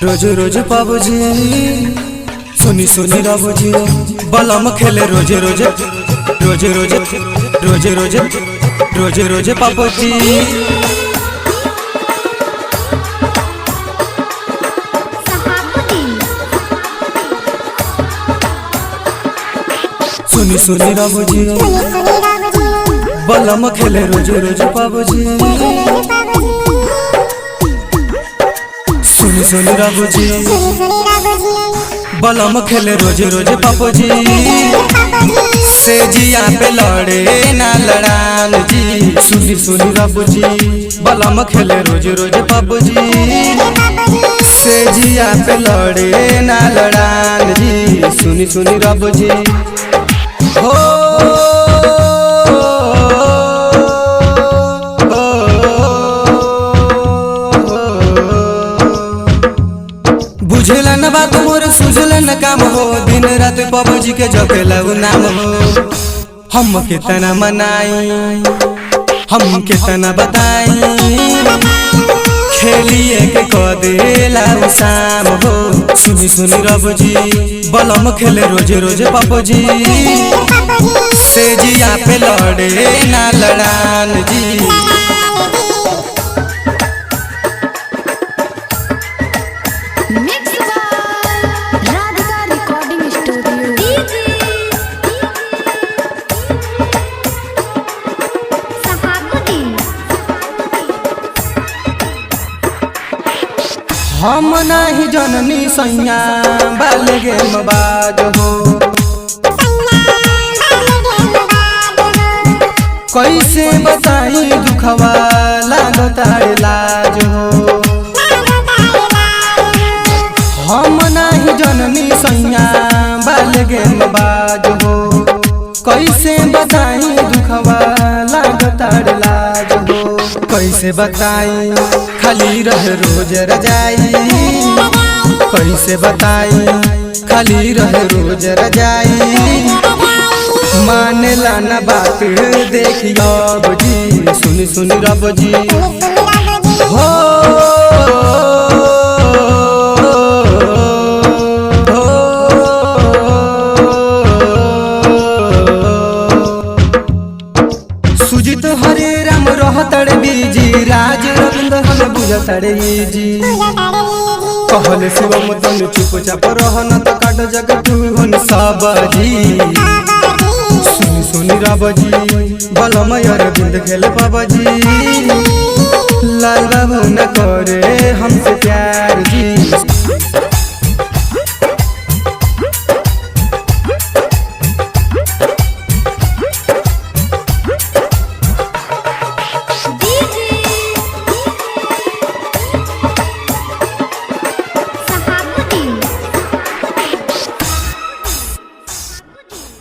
रोज रोज बाबूजी सुनी सुनी बाबूजी बलम खेले रोज रोज रोज रोज रोज रोज रोज रोज बाबूजी सुनी सुनी बाबूजी बलम खेले रोज रोज बाबूजी सुनी सुनी बाबूजी बलम खेले रोज रोज बाबूजी से जिया पे लड़े ना लड़ान जी। सुनी सुनी बाबूजी बलम खेले रोज रोज बाबूजी से जिया पे लड़े ना लड़ान जी। सुनी सुनी बाबूजी हो बुझेला न बात मोर सुझल न काम हो। दिन रात बाबूजी के जपेला नाम हो। हम कितना मनाई हम कितना बताई खेलिए के कदेला शाम हो। सुनी सुनी बाबूजी बलम खेले रोज रोज बाबूजी से जिया पे लड़े ना लड़ान जी। हम नाही जननी सैया बालगे मबाज हो। कैसे बताई दुखवा लागता लाज हो। हम नाही जननी सैया बालगे मबाज हो। कैसे बताई दुखवा लागता लाज हो। कैसे बताई खाली रहे रोज रजाई। कैसे बताई खाली रहे रोज रजाई। मानेला न बात देखी अब जी। सुनी सुनी रब जी हो सुजित हरे राम रहतड़े बीजी। राज रविंद्र हमें बुझतड़े जी। कहले शिवम तन चुपचाप रहन त काट जग तू हन सब जी। सुनी सुनी राबजी बलम अरविंद खेले बाबाजी। लाल बाबू न करे हमसे प्यार जी।